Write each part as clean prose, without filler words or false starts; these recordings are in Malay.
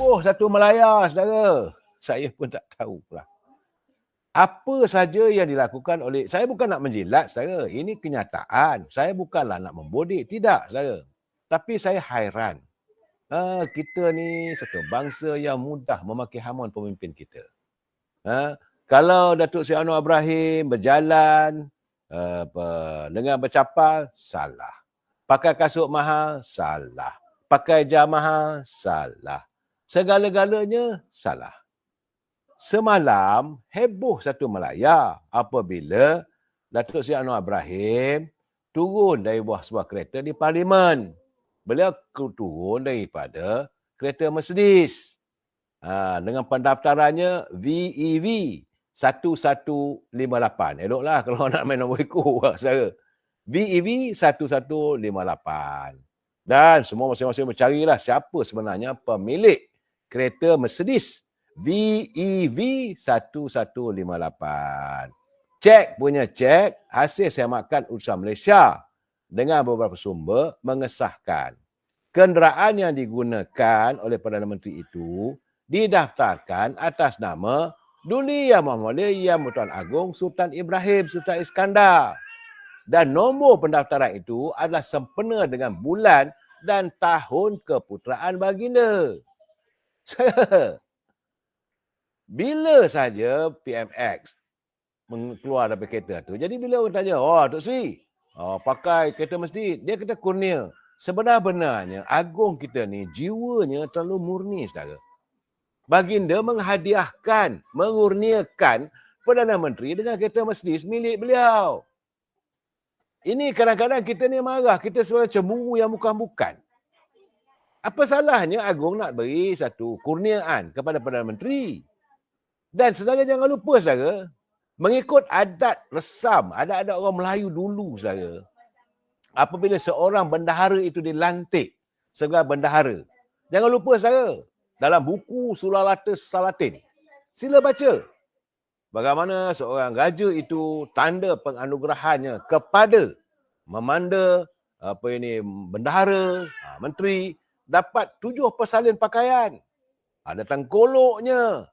heboh satu Melaya, saudara. Saya pun tak tahu pula. Apa saja yang dilakukan oleh, saya bukan nak menjilat, saudara. Ini kenyataan. Saya bukanlah nak membodik, tidak, saudara. Tapi saya hairan. Kita ni satu bangsa yang mudah memaki hamun pemimpin kita. Kalau Datuk Seri Anwar Ibrahim berjalan dengan bercapal, salah. Pakai kasut mahal, salah. Pakai jam mahal, salah. Segala-galanya salah. Semalam heboh satu Melaya apabila Datuk Seri Anwar Ibrahim turun dari sebuah kereta di Parlimen. Beliau turun daripada kereta Mercedes. Dengan pendaftarannya VEV 1158. Eloklah kalau nak main nombor ikut, saudara. VEV 1158. Dan semua masing-masing mencarilah siapa sebenarnya pemilik kereta Mercedes VEV 1158. Cek punya cek, hasil semakan urusan Malaysia dengan beberapa sumber mengesahkan kenderaan yang digunakan oleh Perdana Menteri itu didaftarkan atas nama Duli Yang Mulia Yang Tuan Agong Sultan Ibrahim Sultan Iskandar. Dan nombor pendaftaran itu adalah sempena dengan bulan dan tahun keputeraan baginda. Bila saja PMX keluar dari kereta tu, jadi bila orang tanya, Tok Sri, pakai kereta Mercedes, dia kata kurnia. Sebenarnya Agong kita ni jiwanya terlalu murni, saudara. Baginda menghadiahkan, mengurniakan Perdana Menteri dengan kereta Mercedes milik beliau. Ini kadang-kadang kita ni marah, kita sebenarnya cemburu yang bukan-bukan. Apa salahnya Agong nak beri satu kurniaan kepada Perdana Menteri? Dan saudara jangan lupa, saudara, mengikut adat resam, adat-adat orang Melayu dulu, saudara, apabila seorang bendahara itu dilantik sebagai bendahara, jangan lupa, saudara, dalam buku Sulalatus Salatin, sila baca bagaimana seorang raja itu tanda penganugerahannya kepada memanda bendahara, menteri, dapat 7 persalin pakaian. Ada tengkoloknya,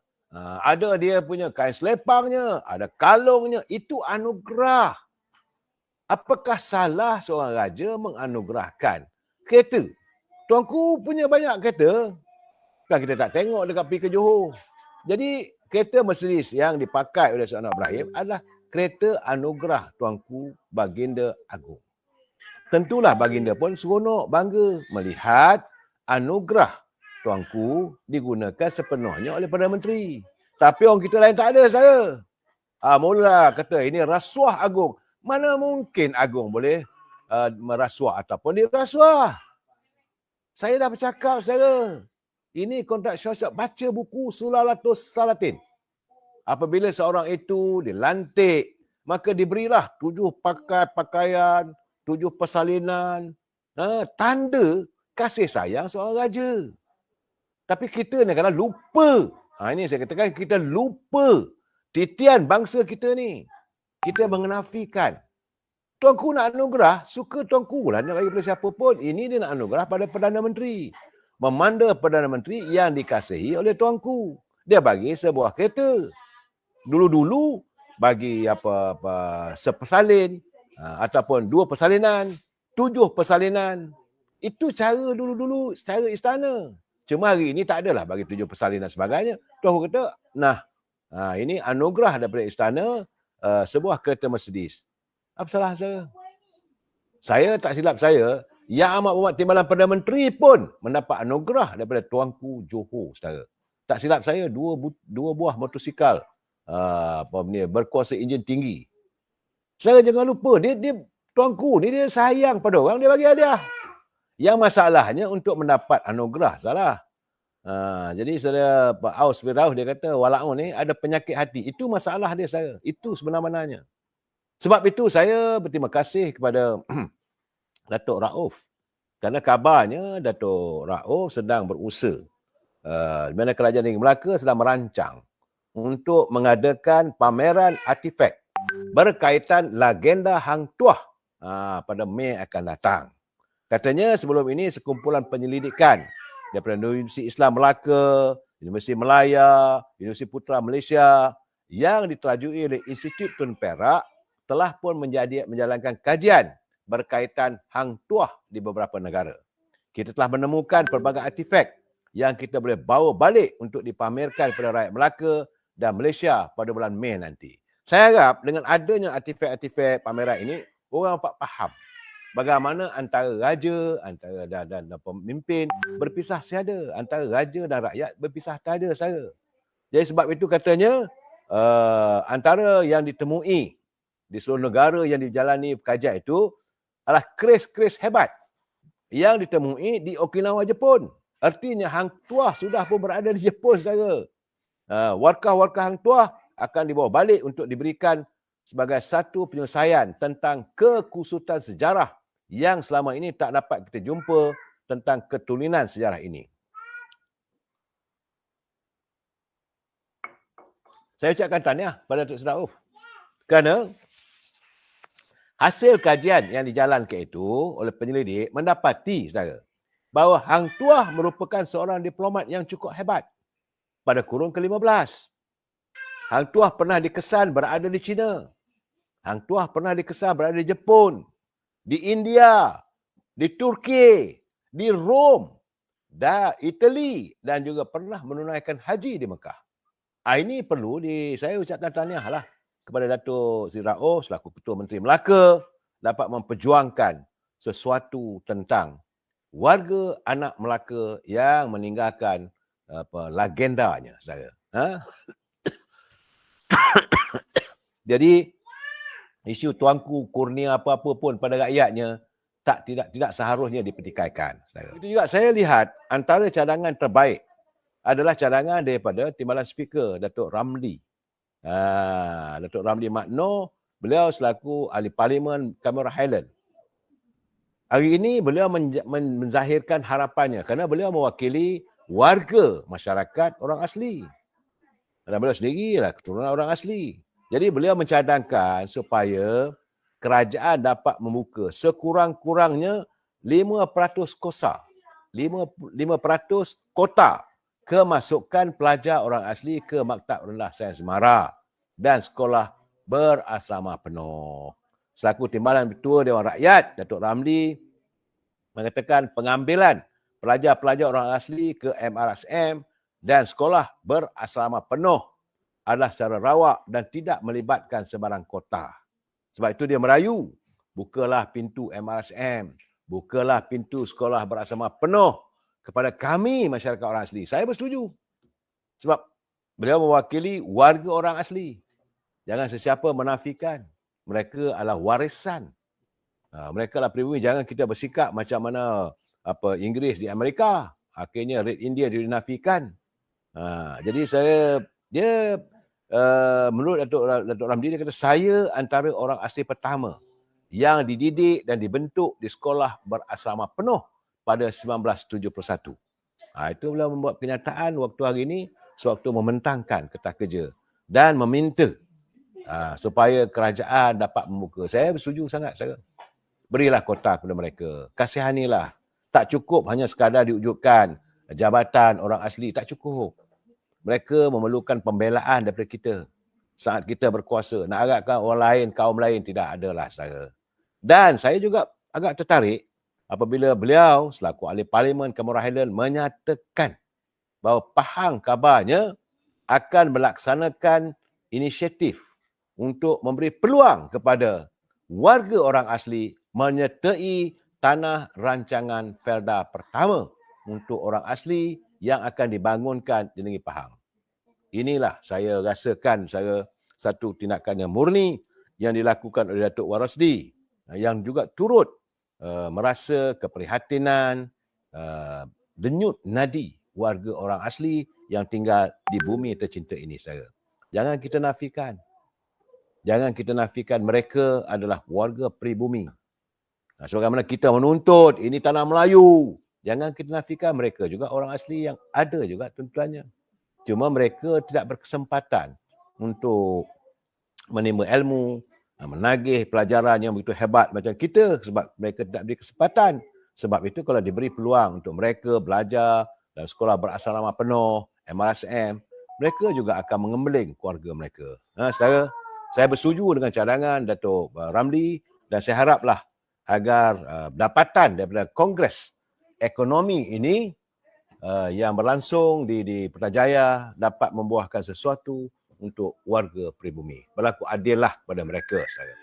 ada dia punya kain selepangnya, ada kalungnya. Itu anugerah. Apakah salah seorang raja menganugerahkan kereta? Tuanku punya banyak kereta. Kan kita tak tengok dekat pergi ke Johor. Jadi kereta Mercedes yang dipakai oleh Sri Anwar Ibrahim adalah kereta anugerah Tuanku Baginda Agong. Tentulah baginda pun seronok, bangga melihat anugerah Tuanku digunakan sepenuhnya oleh Perdana Menteri. Tapi orang kita lain tak ada, saya. Mula kata ini rasuah Agong. Mana mungkin Agong boleh merasuah ataupun dirasuah? Saya dah bercakap, saudara. Ini kontrak syariat. Baca buku Sulalatus Salatin. Apabila seorang itu dilantik, maka diberilah 7 pakaian, 7 persalinan, tanda kasih sayang seorang raja. Tapi kita ni kadang lupa. Ini saya katakan kita lupa titian bangsa kita ni. Kita mengenafikan. Tuanku nak anugerah, suka tuanku lah nak bagi pada siapa pun. Ini dia nak anugerah pada Perdana Menteri. Memanda Perdana Menteri yang dikasihi oleh tuanku. Dia bagi sebuah kereta. Dulu-dulu bagi sepersalin ataupun 2 persalinan, 7 persalinan. Itu cara dulu-dulu, cara istana. Cuma hari ini tak adalah bagi 7 persalinan sebagainya. Tuanku kata, ini anugerah daripada istana sebuah kereta Mercedes. Apa salah saya? Saya tak silap saya, Yang Amat Berhormat Timbalan Perdana Menteri pun mendapat anugerah daripada Tuanku Johor, saudara. Tak silap saya, dua buah motosikal berkuasa enjin tinggi. Saudara jangan lupa, dia Tuanku ni dia sayang pada orang, dia bagi hadiah. Yang masalahnya untuk mendapat anugerah salah. Jadi saudara Pak Aus Firdaus dia kata Walaun ni ada penyakit hati. Itu masalah dia, saya. Itu sebenar-benarnya. Sebab itu saya berterima kasih kepada Datuk Rauf. Kerana kabarnya Datuk Rauf sedang berusaha. Di mana Kerajaan Negeri Melaka sedang merancang untuk mengadakan pameran artifak berkaitan legenda Hang Tuah pada Mei akan datang. Katanya sebelum ini sekumpulan penyelidikan daripada Universiti Islam Melaka, Universiti Melaya, Universiti Putra Malaysia yang diterajui oleh Institut Tun Perak telah pun menjalankan kajian berkaitan Hang Tuah di beberapa negara. Kita telah menemukan pelbagai artifak yang kita boleh bawa balik untuk dipamerkan kepada rakyat Melaka dan Malaysia pada bulan Mei nanti. Saya harap dengan adanya artifak-artifak pameran ini, orang dapat faham bagaimana antara raja, antara dan pemimpin berpisah tiada, antara raja dan rakyat berpisah tiada saya. Jadi sebab itu katanya antara yang ditemui di seluruh negara yang dijalani kajian itu adalah keris-keris hebat yang ditemui di Okinawa, Jepun. Artinya Hang Tuah sudah pun berada di Jepun saudara. Warkah-warkah Hang Tuah akan dibawa balik untuk diberikan sebagai satu penyelesaian tentang kekusutan sejarah yang selama ini tak dapat kita jumpa tentang keturunan sejarah ini. Saya ucapkan tahniah pada Datuk Seri Rauf kerana hasil kajian yang dijalankan itu oleh penyelidik mendapati saudara bahawa Hang Tuah merupakan seorang diplomat yang cukup hebat pada kurun ke-15. Hang Tuah pernah dikesan berada di China. Hang Tuah pernah dikesan berada di Jepun, di India, di Turki, di Rom, dan Itali dan juga pernah menunaikan haji di Mekah. Ini perlu saya ucapkan tahniah lah kepada Datuk Seri Rauf selaku Ketua Menteri Melaka dapat memperjuangkan sesuatu tentang warga anak Melaka yang meninggalkan legendanya, saudara. Jadi isu tuanku kurnia apa-apa pun pada rakyatnya tidak seharusnya dipertikaikan. Itu juga saya lihat antara cadangan terbaik adalah cadangan daripada Timbalan Speaker Datuk Ramli. Datuk Ramli Makno, beliau selaku ahli parlimen Cameron Highland. Hari ini beliau menzahirkan harapannya kerana beliau mewakili warga masyarakat orang asli. Dan beliau sendirilah keturunan orang asli. Jadi beliau mencadangkan supaya kerajaan dapat membuka sekurang-kurangnya 5% kosa, 5% kota kemasukan pelajar orang asli ke Maktab Rendah Sains Mara dan sekolah berasrama penuh. Selaku Timbalan Ketua Dewan Rakyat, Datuk Ramli mengatakan pengambilan pelajar-pelajar orang asli ke MRSM dan sekolah berasrama penuh adalah secara rawak dan tidak melibatkan sebarang kota. Sebab itu dia merayu, bukalah pintu MRSM, bukalah pintu sekolah berasrama penuh kepada kami masyarakat orang asli. Saya bersetuju. Sebab beliau mewakili warga orang asli. Jangan sesiapa menafikan. Mereka adalah warisan. Mereka adalah pribumi. Jangan kita bersikap macam mana Inggeris di Amerika. Akhirnya Red India dinafikan. Jadi menurut Datuk Ramli, dia kata saya antara orang asli pertama yang dididik dan dibentuk di sekolah berasrama penuh pada 1971. Itu beliau membuat kenyataan waktu hari ini sewaktu membentangkan Kertas Kerja dan meminta supaya kerajaan dapat membuka. Saya bersetuju sangat saya. Berilah kota kepada mereka. Kasihanilah. Tak cukup hanya sekadar diwujudkan jabatan orang asli. Tak cukup. Mereka memerlukan pembelaan daripada kita saat kita berkuasa. Nak harapkan orang lain, kaum lain tidak adalah saudara. Dan saya juga agak tertarik apabila beliau selaku ahli parlimen Cameron Highland menyatakan bahawa Pahang kabarnya akan melaksanakan inisiatif untuk memberi peluang kepada warga orang asli menyertai tanah rancangan Felda pertama untuk orang asli yang akan dibangunkan di negeri Pahang. Inilah saya rasakan satu tindakan yang murni yang dilakukan oleh Datuk Warasdi yang juga turut merasa keprihatinan, denyut nadi warga orang asli yang tinggal di bumi tercinta ini saya. Jangan kita nafikan. Jangan kita nafikan mereka adalah warga pribumi. Sebagaimana kita menuntut ini tanah Melayu. Jangan kita nafikan mereka juga orang asli yang ada juga tuntutannya. Cuma mereka tidak berkesempatan untuk menimba ilmu, menagih pelajaran yang begitu hebat macam kita sebab mereka tidak diberi kesempatan. Sebab itu kalau diberi peluang untuk mereka belajar dan sekolah berasrama penuh, MRSM, mereka juga akan mengembeling keluarga mereka. Saudara, saya bersetuju dengan cadangan Datuk Ramli dan saya haraplah agar dapatan daripada Kongres Ekonomi ini yang berlangsung di Putrajaya dapat membuahkan sesuatu untuk warga pribumi. Berlaku adillah pada mereka, saudara.